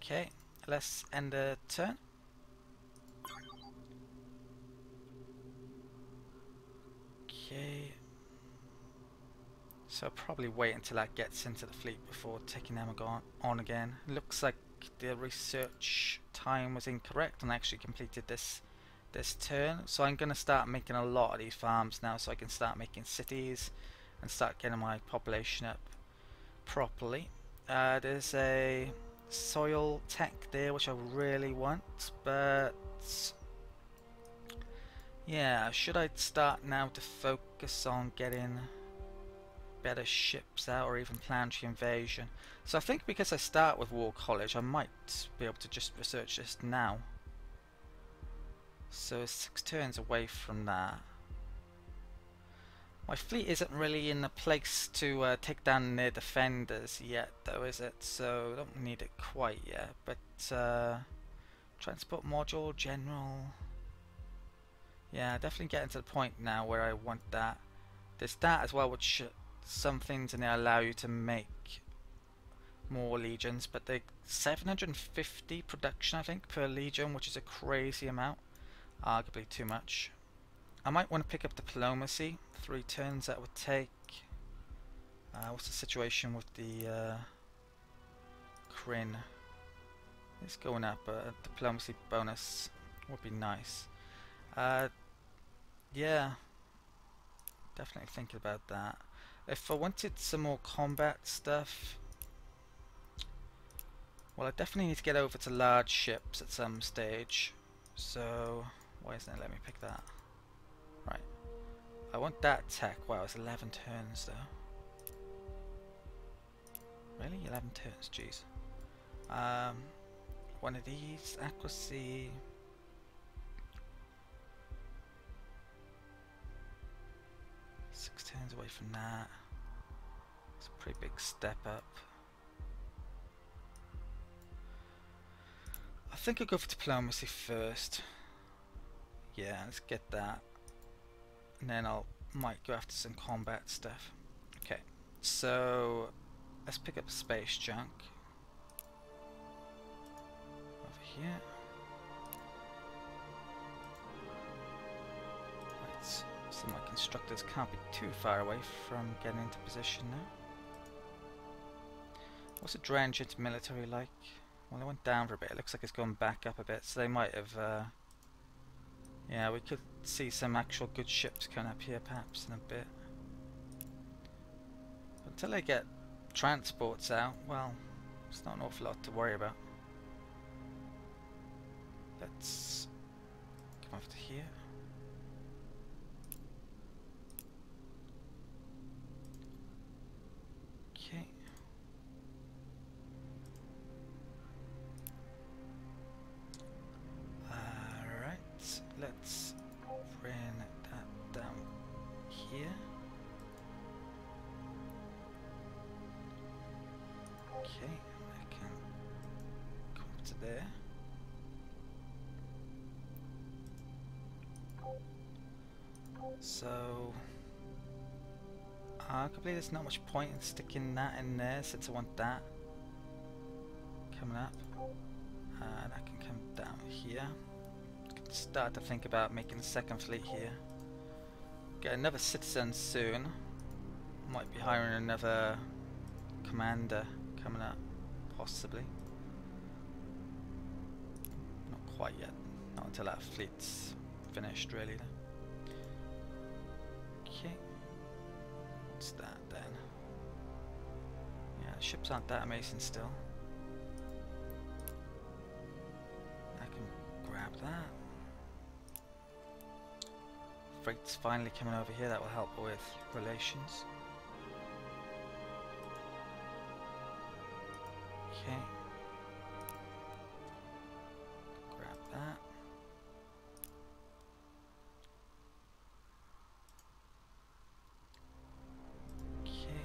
Okay, let's end the turn. Okay. So I'll probably wait until that gets into the fleet before taking them on again. Looks like the research time was incorrect and I actually completed this turn. So I'm going to start making a lot of these farms now so I can start making cities and start getting my population up properly. There's a soil tech there which I really want, but yeah, should I start now to focus on getting better ships out or even planetary invasion? So I think because I start with War College I might be able to just research this now. So 6 turns away from that. My fleet isn't really in a place to take down their defenders yet though, is it? So I don't need it quite yet, but transport module, general, yeah, definitely getting to the point now where I want that. There's that as well, which some things in there allow you to make more legions, but they're 750 production I think per legion, which is a crazy amount, arguably too much. I might want to pick up diplomacy. 3 turns that would take. What's the situation with the Kryn? It's going up, but a diplomacy bonus would be nice. Yeah, definitely thinking about that. If I wanted some more combat stuff, well, I definitely need to get over to large ships at some stage. So why isn't it letting me pick that? Right, I want that tech. Wow, it's 11 turns though. Really? 11 turns, jeez. One of these, accuracy. Six turns away from that. It's a pretty big step up. I think I'll go for diplomacy first. Yeah, let's get that. And then might go after some combat stuff. Okay, so let's pick up space junk. Over here. Right, so my constructors can't be too far away from getting into position now. What's a transient military like? Well, it went down for a bit. It looks like it's gone back up a bit, so they might have yeah, we could see some actual good ships coming up here perhaps in a bit. But until they get transports out, well, it's not an awful lot to worry about. Let's come over to here. Okay. Let's bring that down here. Okay, I can go up to there. So, arguably there's not much point in sticking that in there since I want that coming up. That can come down here. Start to think about making a second fleet here. Get another citizen soon. Might be hiring another commander coming up, possibly. Not quite yet. Not until that fleet's finished, really. Okay. What's that then? Yeah, the ships aren't that amazing still. I can grab that. Freight's finally coming over here, that will help with relations. Okay. Grab that. Okay.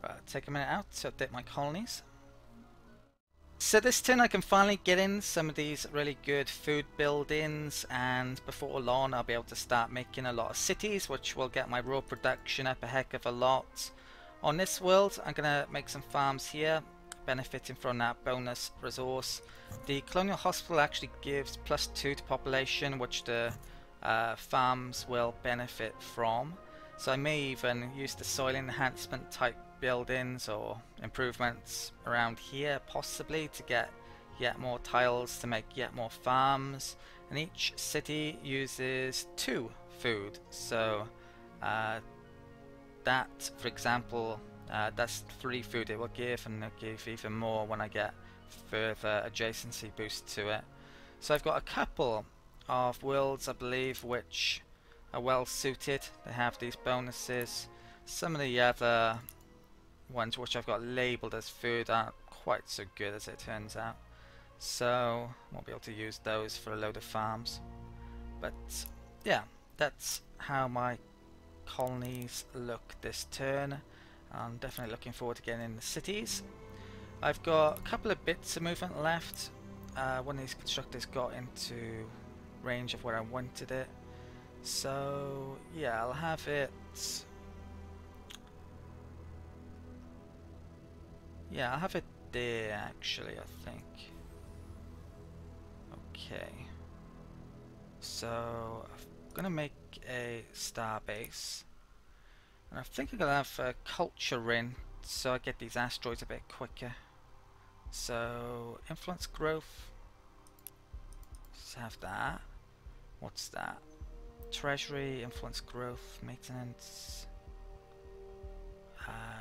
Right, take a minute out to update my colonies. So this turn I can finally get in some of these really good food buildings, and before long I'll be able to start making a lot of cities, which will get my raw production up a heck of a lot. On this world I'm going to make some farms here, benefiting from that bonus resource. The colonial hospital actually gives +2 to population, which the farms will benefit from. So I may even use the soil enhancement type buildings or improvements around here possibly to get yet more tiles to make yet more farms, and each city uses 2 food, so that, for example, that's 3 food it will give, and it'll give even more when I get further adjacency boost to it. So I've got a couple of worlds, I believe, which are well suited. They have these bonuses. Some of the other ones which I've got labelled as food aren't quite so good, as it turns out, so won't be able to use those for a load of farms. But yeah, that's how my colonies look this turn. I'm definitely looking forward to getting in the cities. I've got a couple of bits of movement left. One of these constructors got into range of where I wanted it, so yeah, I'll have it. Yeah, I'll have it there actually, I think. Okay. So I'm gonna make a star base, and I think I'm gonna have a culture in so I get these asteroids a bit quicker. So influence growth. Let's have that. What's that? Treasury, influence growth, maintenance.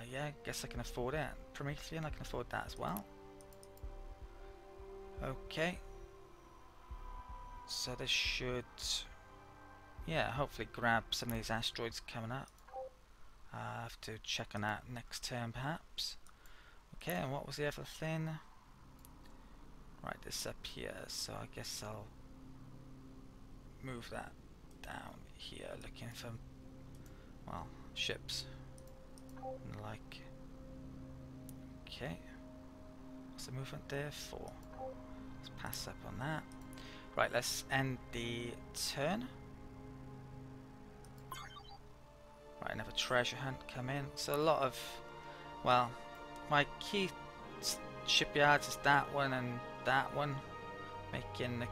Yeah, I guess I can afford it. Promethean, I can afford that as well. Okay. So this should, yeah, hopefully grab some of these asteroids coming up. I have to check on that next turn perhaps. Okay, and what was the other thing? Right, this up here, so I guess I'll move that down here, looking for, well, ships and the like. Okay, what's the movement there for? Let's pass up on that. Right, let's end the turn. Right, another treasure hunt come in. So a lot of, well, my key shipyards is that one and that one, making,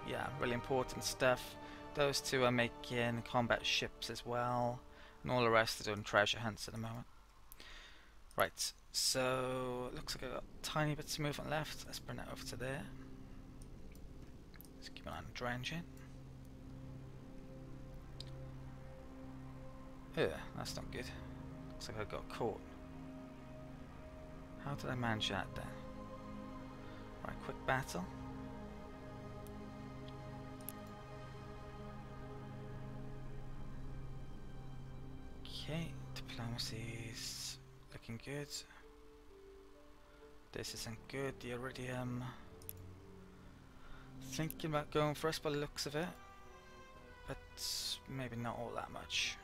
yeah, really important stuff. Those 2 are making combat ships as well, and all the rest are doing treasure hunts at the moment. Right, so looks like I've got tiny bits of movement left. Let's bring that over to there. Let's keep an eye on drenching. Ugh, that's not good. Looks like I got caught. How did I manage that then? Right, quick battle. Okay, diplomacy's looking good. This isn't good. The iridium. Thinking about going for us by the looks of it, but maybe not all that much.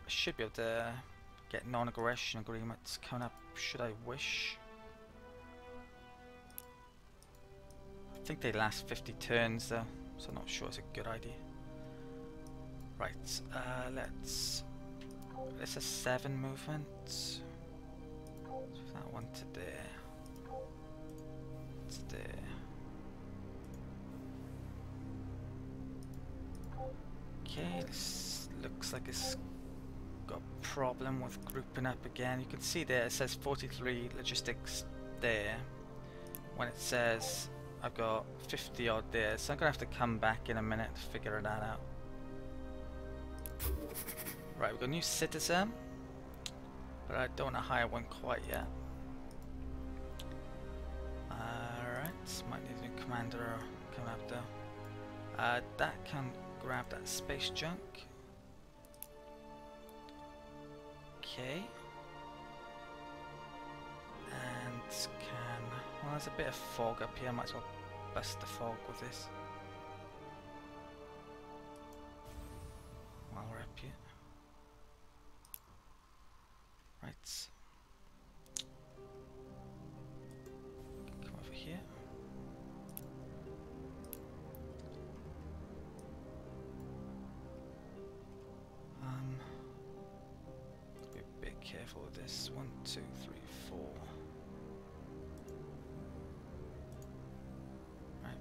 I should be able to get non-aggression agreements coming up should I wish. I think they last 50 turns though, so I'm not sure it's a good idea. Right, let's a 7 movement. So that one to there. To there. Okay, this looks like it's got a problem with grouping up again. You can see there it says 43 logistics there, when it says I've got 50 odd there, so I'm gonna have to come back in a minute to figure that out. Right, we've got a new citizen, but I don't want to hire one quite yet. Alright, might need a new commander coming up though. That can grab that space junk. Okay. And can, well, there's a bit of fog up here, I might as well bust the fog with this while we're up here. Right. Come careful with this. 1, 2, 3, 4. Right.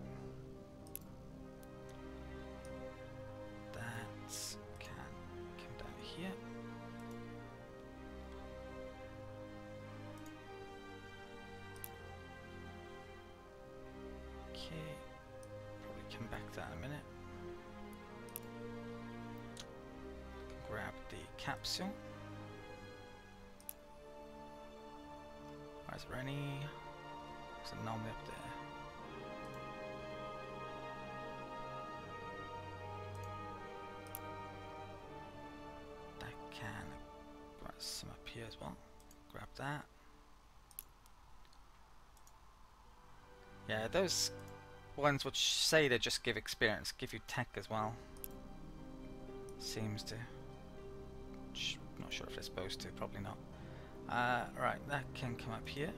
That can come down here. Okay. Probably come back to that in a minute. Grab the capsule. Is there any? There's an anomaly up there. That can grab some up here as well. Grab that. Yeah, those ones which say they just give experience, give you tech as well. Seems to. Not sure if they're supposed to, probably not. Right, that can come up here.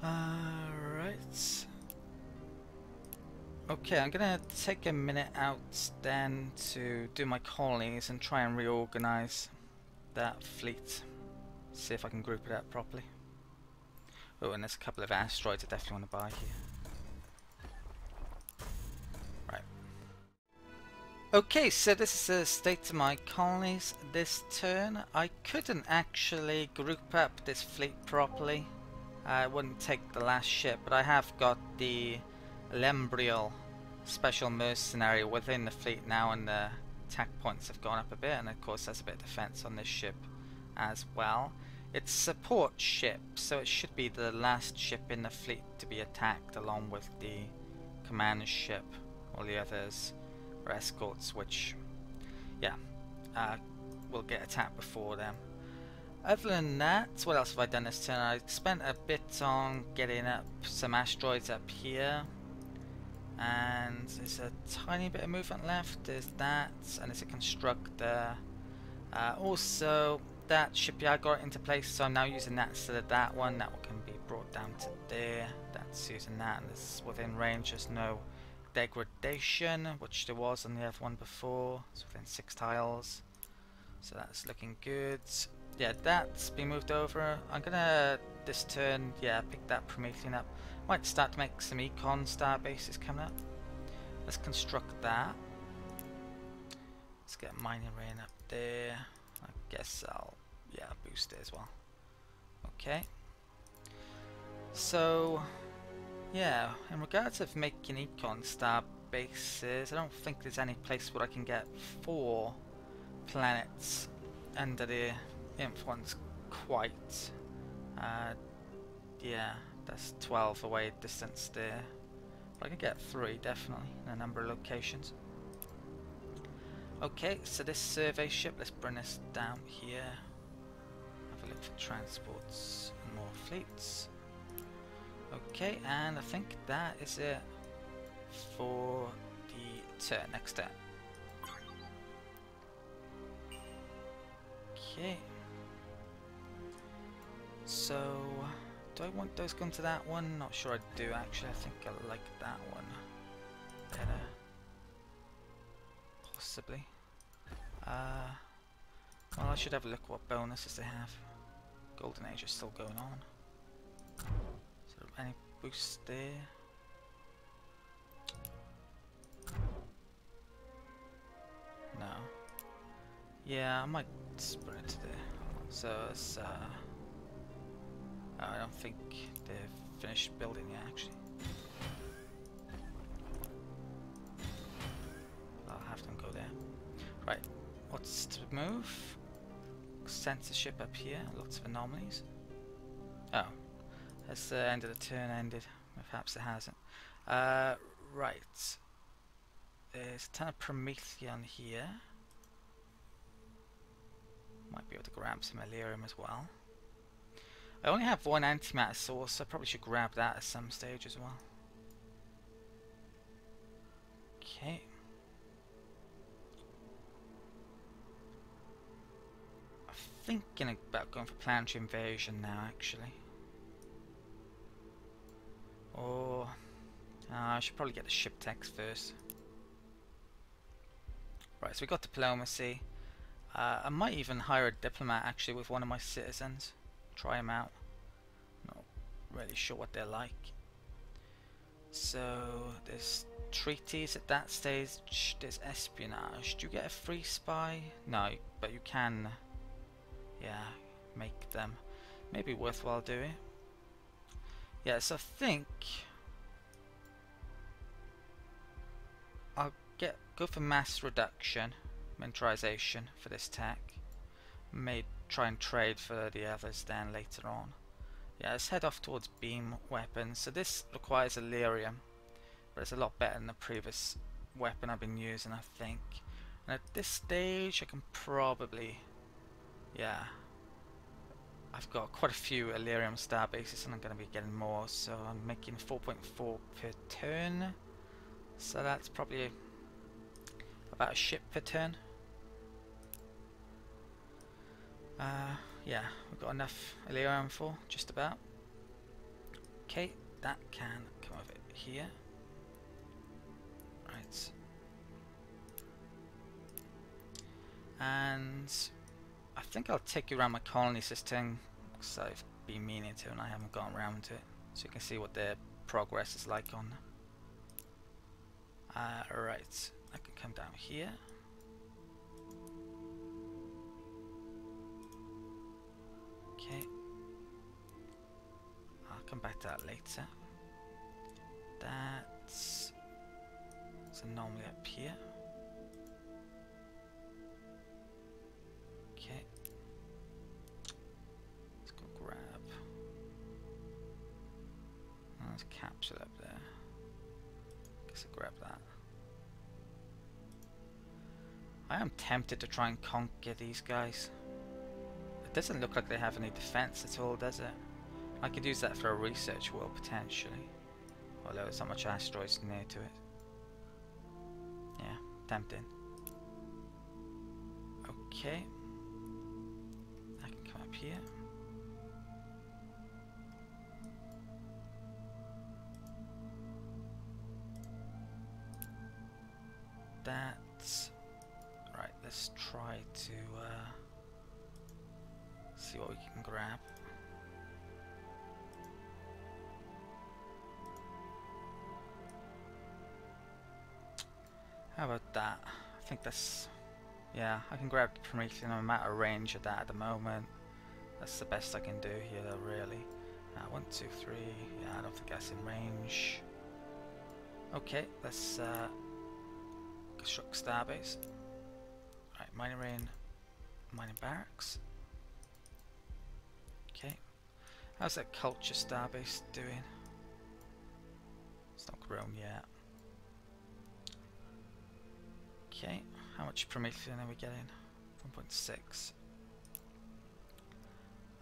Right. Okay, I'm gonna take a minute out then to do my colonies and try and reorganize that fleet. See if I can group it up properly. Oh, and there's a couple of asteroids I definitely want to buy here. Okay, so this is the state of my colonies this turn. I couldn't actually group up this fleet properly. I wouldn't take the last ship, but I have got the Lembriel special mercenary within the fleet now, and the attack points have gone up a bit, and of course there's a bit of defense on this ship as well. It's a support ship, so it should be the last ship in the fleet to be attacked, along with the command ship. All the others or escorts, which, yeah, will get attacked before them. Other than that, what else have I done this turn? I spent a bit on getting up some asteroids up here, and there's a tiny bit of movement left. There's that, and there's a constructor. Also, that shipyard got into place, so I'm now using that instead of that one. That one can be brought down to there. That's using that, and it's within range. There's no degradation, which there was on the other one before. It's within 6 tiles, so that's looking good. Yeah, that's been moved over. I'm gonna this turn, yeah, pick that Promethean up. Might start to make some econ star bases coming up. Let's construct that. Let's get a mining rain up there. I guess I'll, yeah, boost it as well. Okay, so yeah, in regards of making econ star bases, I don't think there's any place where I can get 4 planets under the influence quite. Yeah, that's 12 away distance there. But I can get 3 definitely in a number of locations. Okay, so this survey ship, let's bring this down here. Have a look for transports and more fleets. Okay, and I think that is it for the turn. Next turn. Okay. So, do I want those going to that one? Not sure I do actually. I think I like that one better. Possibly. Well, I should have a look what bonuses they have. Golden Age is still going on. Any boost there? No. Yeah, I might sprint it to there. So it's I don't think they've finished building yet actually. I'll have them go there. Right, what's to move? Censorship up here, lots of anomalies. Oh. Has the end of the turn ended? Perhaps it hasn't. Right. There's a ton of Promethean here. Might be able to grab some Elerium as well. I only have 1 antimatter source, so I probably should grab that at some stage as well. Okay. I'm thinking about going for planetary invasion now, actually. Or I should probably get the ship techs first. Right, so we got diplomacy. I might even hire a diplomat actually with one of my citizens. Try him out. Not really sure what they're like. So there's treaties at that stage. There's espionage. Do you get a free spy? No, but you can, yeah, make them. Maybe worthwhile doing. Yeah, so I think I'll go for mass reduction, militarization for this tech. May try and trade for the others then later on. Yeah, let's head off towards beam weapons. So this requires Illyrium, but it's a lot better than the previous weapon I've been using, I think. And at this stage I can probably, yeah, I've got quite a few Illyrium star bases and I'm going to be getting more, so I'm making 4.4 per turn. So that's probably about a ship per turn. Yeah, we've got enough Illyrium for just about. Okay, that can come over here. Right. And I think I'll take you around my colony system because I've been meaning to and I haven't gone around to it. So you can see what their progress is like on. Right, I can come down here. Okay, I'll come back to that later. That's anomaly up here. Okay, let's go grab. Oh, there's a capsule up there. Guess I'll grab that. I am tempted to try and conquer these guys. It doesn't look like they have any defense at all, does it? I could use that for a research world potentially. Although there's not much asteroids near to it. Yeah, tempting. Okay. I can come up here. That's right. Let's try to see what we can grab. How about that? I think that's, yeah, I can grab Prometheus. I'm out of range of that at the moment. That's the best I can do here though, really. 1, 2, 3, yeah, I don't think that's in range. Okay, let's construct starbase. Right, mining barracks. Okay, how's that culture starbase doing? It's not grown yet. Okay, how much Promethean are we getting? 1.6.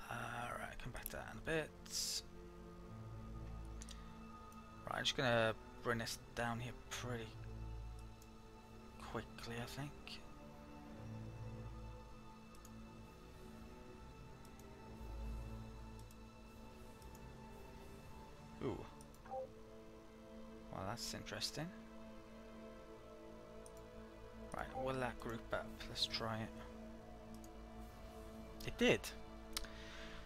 Right, come back to that in a bit. Right, I'm just gonna bring this down here pretty quickly, I think. Ooh. Well, that's interesting. Right, will that group up? Let's try it. It did.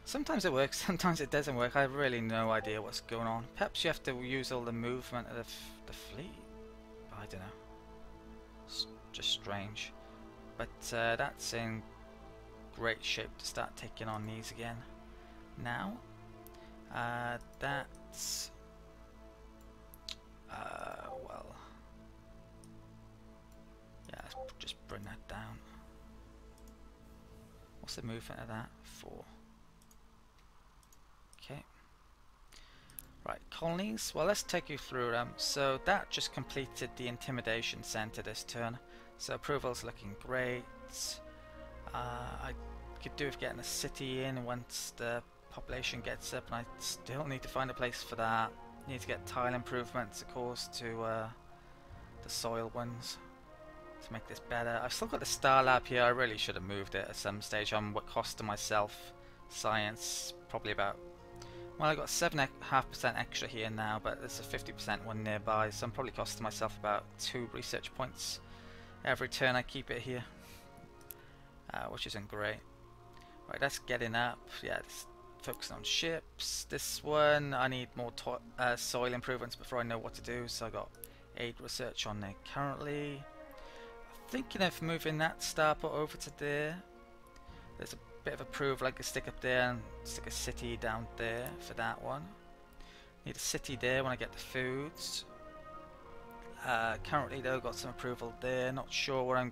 Sometimes it works, sometimes it doesn't work. I have really no idea what's going on. Perhaps you have to use all the movement of the fleet. I don't know. It's just strange. But that's in great shape to start taking on these again. Now, that's well, yeah, let's just bring that down. What's the movement of that? 4. Okay. Right, colonies. Well, let's take you through them. So that just completed the intimidation center this turn. So approval's looking great. I could do with getting a city in once the population gets up, and I still need to find a place for that. Need to get tile improvements, of course, to the soil ones to make this better. I've still got the Star Lab here. I really should have moved it at some stage. I'm what cost to myself science probably about. Well, I got 7.5% extra here now, but there's a 50% one nearby, so I'm probably costing myself about 2 research points Every turn I keep it here, which isn't great. Right, that's getting up. Yeah, it's focusing on ships. This one, I need more soil improvements before I know what to do, so I got aid research on there currently. Thinking of moving that starport over to there. There's a bit of approval I could stick up there and stick a city down there for that one. Need a city there when I get the foods. Currently though, got some approval there. Not sure where I'm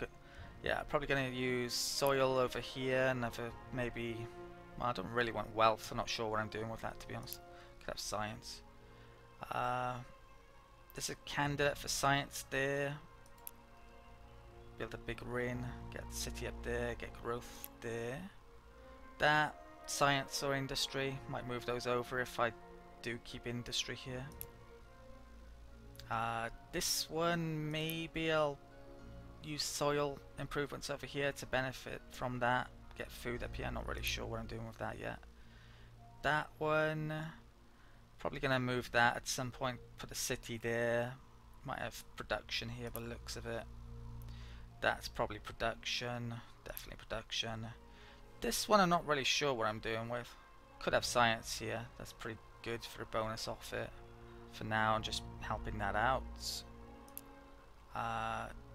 yeah, probably going to use soil over here. Another maybe. Well, I don't really want wealth. I'm not sure what I'm doing with that, to be honest. Could have science. There's a candidate for science there. Build a big ring. Get the city up there. Get growth there. That science or industry, might move those over if I do keep industry here. This one, maybe I'll use soil improvements over here to benefit from that. Get food up here. Not really sure what I'm doing with that yet. That one, probably going to move that at some point. Put a city there. Might have production here by the looks of it. That's probably production. Definitely production. This one I'm not really sure what I'm doing with. Could have science here. That's pretty good for a bonus off it. For now, I'm just helping that out.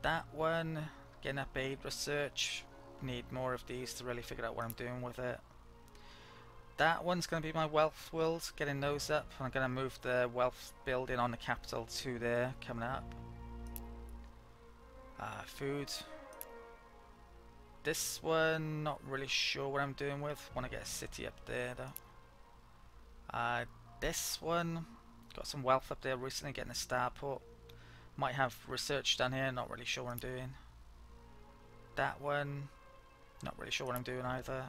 That one, getting up aid research. Need more of these to really figure out what I'm doing with it. That one's going to be my wealth world, getting those up. I'm going to move the wealth building on the capital to there, coming up. Food. This one, not really sure what I'm doing with. Want to get a city up there though. This one, got some wealth up there recently, getting a starport. Might have research down here, not really sure what I'm doing. That one, not really sure what I'm doing either.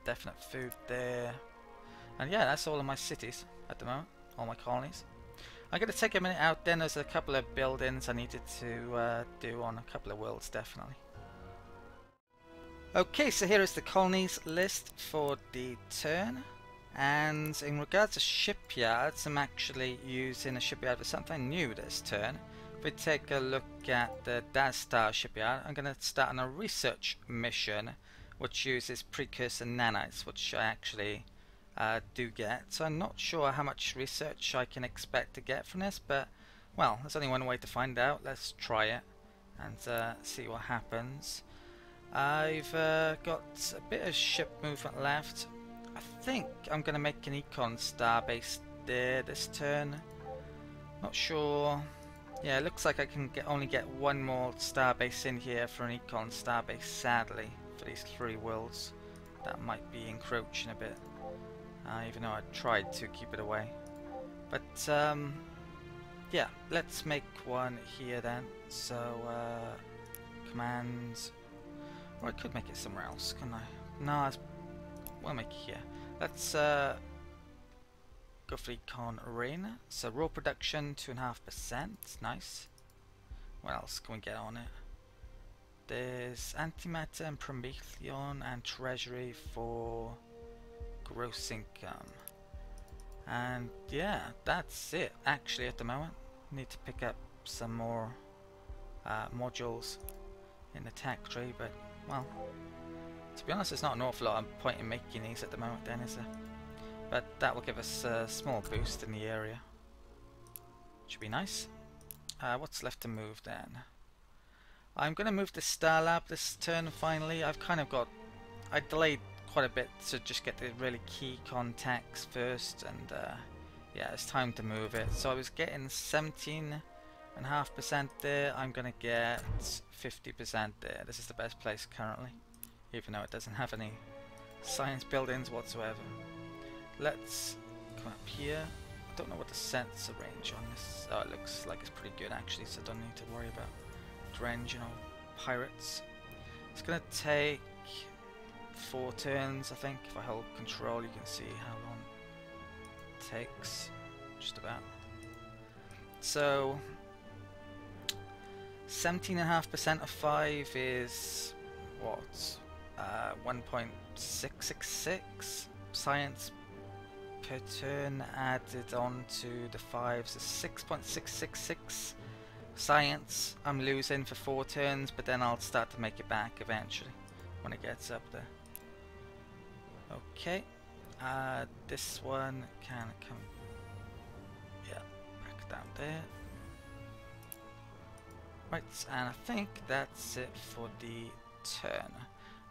Definite food there. And yeah, that's all of my cities at the moment, all my colonies. I'm going to take a minute out then. There's a couple of buildings I needed to do on a couple of worlds, definitely. Okay, so here is the colonies list for the turn. And in regards to shipyards, I'm actually using a shipyard for something new this turn. If we take a look at the Dazstar shipyard, I'm going to start on a research mission which uses precursor nanites, which I actually do get. So I'm not sure how much research I can expect to get from this, but well, there's only one way to find out. Let's try it and see what happens. I've got a bit of ship movement left. I think I'm going to make an econ starbase there this turn. Not sure. Yeah, it looks like I can only get one more starbase in here for an econ starbase, sadly, for these 3 worlds. That might be encroaching a bit, even though I tried to keep it away. But yeah, let's make one here then. So command, or I could make it somewhere else, can I? No, we'll make it here. Let's go for econ arena. So raw production 2.5%, nice. What else can we get on it? There's antimatter and prometheon and treasury for gross income. And yeah, that's it actually at the moment. Need to pick up some more modules in the tech tree, but well, to be honest, there's not an awful lot of point in making these at the moment then, is there? But that will give us a small boost in the area. Should be nice. What's left to move then? I'm going to move the Star Lab this turn finally. I've kind of got... I delayed quite a bit to just get the really key contacts first, and yeah, it's time to move it. So I was getting 17.5% there. I'm going to get 50% there. This is the best place currently, even though it doesn't have any science buildings whatsoever. Let's come up here. I don't know what the sensor range on this. Oh, it looks like it's pretty good actually, so I don't need to worry about drenching or pirates. It's going to take 4 turns, I think. If I hold control, you can see how long it takes. Just about. So 17.5% of 5 is what? 1.666 science per turn added on to the 5s is 6.666 Science, I'm losing for 4 turns, but then I'll start to make it back eventually when it gets up there. Okay, this one can come, yeah, back down there. Right, and I think that's it for the turn.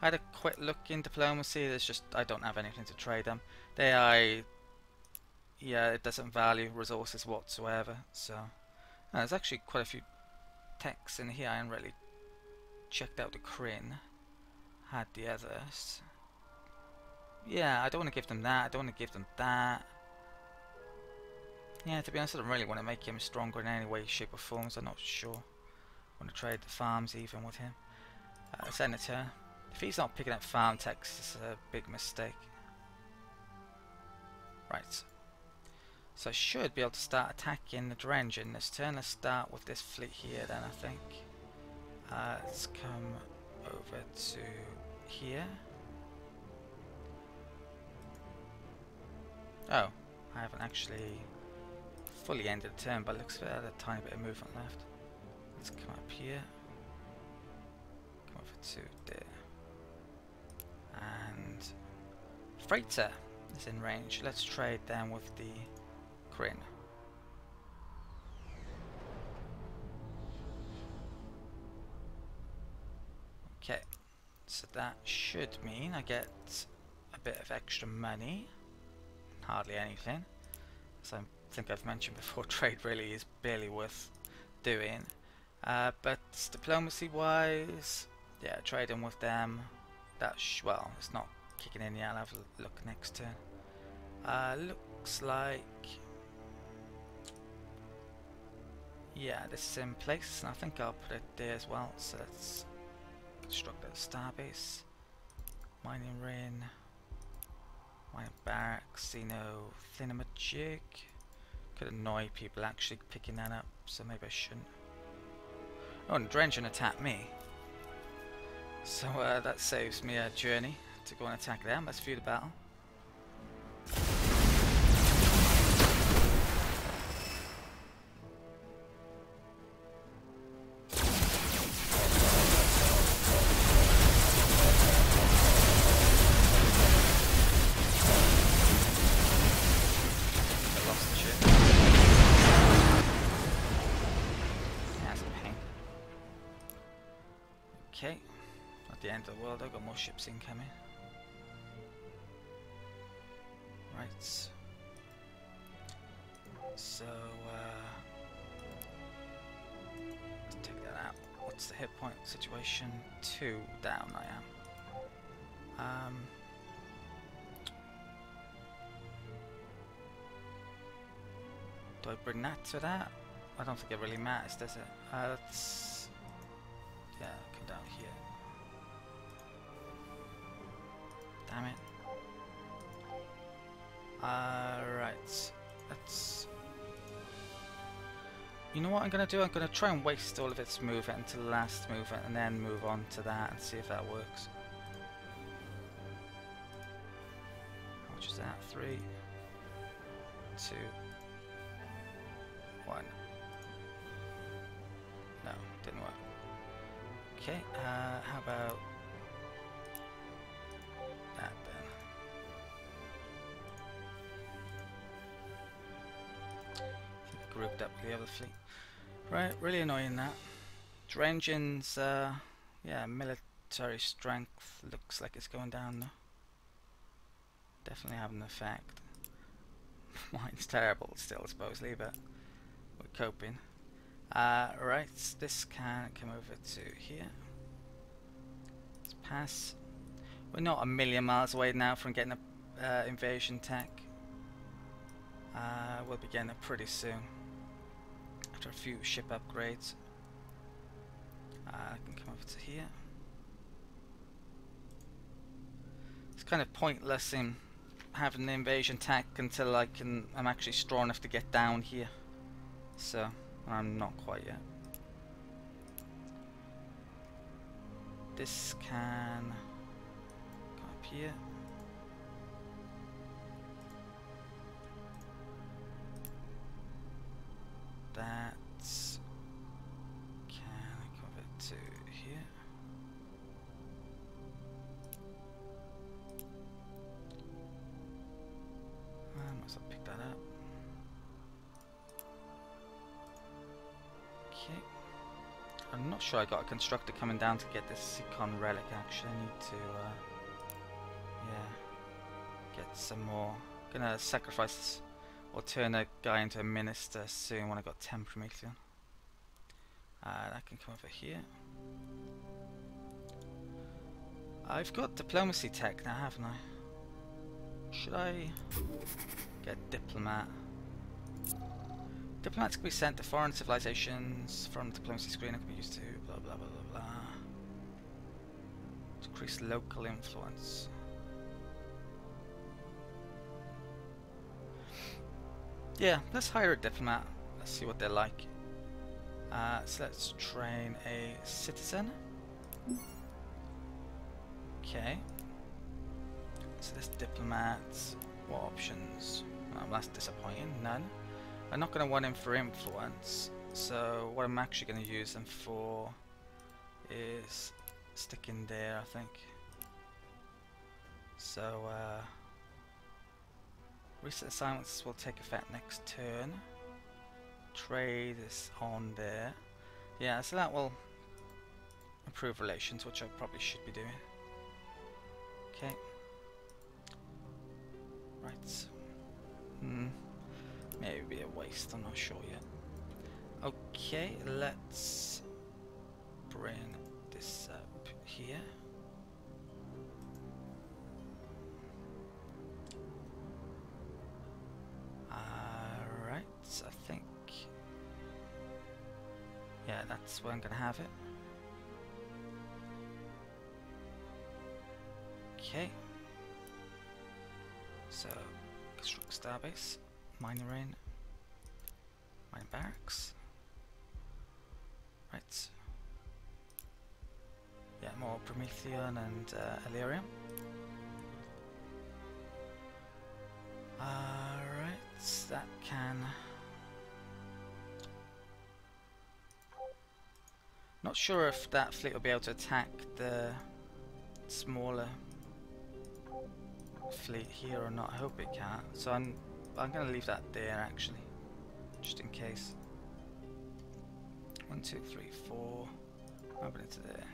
I had a quick look in diplomacy. There's just, I don't have anything to trade them. Yeah, it doesn't value resources whatsoever. So there's actually quite a few techs in here. I haven't really checked out the Kryn. Had the others. Yeah, I don't want to give them that. I don't want to give them that. Yeah, to be honest, I don't really want to make him stronger in any way, shape or form. So I'm not sure. I want to trade the farms even with him. Senator. If he's not picking up farm techs, it's a big mistake. Right. So I should be able to start attacking the Drengen this turn. Let's start with this fleet here then, I think. Let's come over to here. Oh, I haven't actually fully ended the turn, but it looks like a tiny bit of movement left. Let's come up here. Come over to there. And freighter is in range. Let's trade them with the Kryn. Okay, so that should mean I get a bit of extra money. Hardly anything. As I think I've mentioned before, trade really is barely worth doing. But diplomacy wise, yeah, trading with them. Well, it's not kicking in yet. I'll have a look next turn. Looks like, yeah, this is in place, and I think I'll put it there as well. So let's construct a starbase, mining ring, mining barracks, thinamajig. Could annoy people actually picking that up, so maybe I shouldn't. Oh, and Drengen attacked me. So that saves me a journey to go and attack them. Let's view the battle. I lost the ship. That's a pain. Okay. At the end of the world, I've got more ships incoming. Right. So, let's take that out. What's the hit point situation? 2 down I am. Do I bring that to that? I don't think it really matters, does it? Let's, yeah, come down here. Damn it. Right. Let's... You know what I'm going to do? I'm going to try and waste all of its movement until the last movement and then move on to that and see if that works. How much is that? 3, 2, 1. No, didn't work. Okay, how about that then? Grouped up with the other fleet. Right, really annoying that. Drengen's, yeah, military strength looks like it's going down though. Definitely having an effect. Mine's terrible still, supposedly, but we're coping. Right, this can come over to here. Let's pass. We're not a million miles away now from getting a invasion tech. We'll be getting it pretty soon. After a few ship upgrades. I can come over to here. It's kind of pointless in having the invasion tech until I'm actually strong enough to get down here. So I'm not quite yet. This can go up here. That's to here. I must have picked that up. Okay. I'm not sure I got a constructor coming down to get this Secon relic. Actually, I need to yeah, get some more. Gonna sacrifice this or turn a guy into a minister soon when I got 10 Promethean. That can come over here. I've got diplomacy tech now, haven't I? Should I get diplomat? Diplomats can be sent to foreign civilizations from the diplomacy screen. It can be used to blah blah blah blah blah. To increase local influence. Yeah, let's hire a diplomat. Let's see what they're like. So let's train a citizen. Okay. So this diplomat, what options? Well, that's disappointing, none. I'm not going to want him for influence, so what I'm actually going to use them for is stick in there, I think. So, recent assignments will take effect next turn. Trade is on there. Yeah, so that will improve relations, which I probably should be doing. Okay. Right. Maybe be a waste, I'm not sure yet. Okay, let's bring this up here. Alright, I think... yeah, that's where I'm gonna have it. Okay. So, construct starbase, mining rain, mining barracks. Right. Yeah, more Promethean and Illyrium. Alright, that can... not sure if that fleet will be able to attack the smaller fleet here or not. I hope it can. So I'm going to leave that there actually, just in case. 1, 2, 3, 4. Open it to there.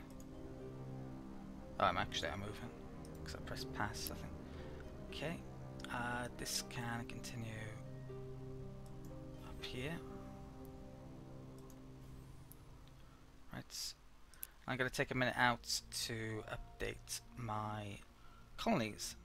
Oh, I'm moving because I pressed pass, I think. Okay. This can continue up here. Right. I'm going to take a minute out to update my colonies.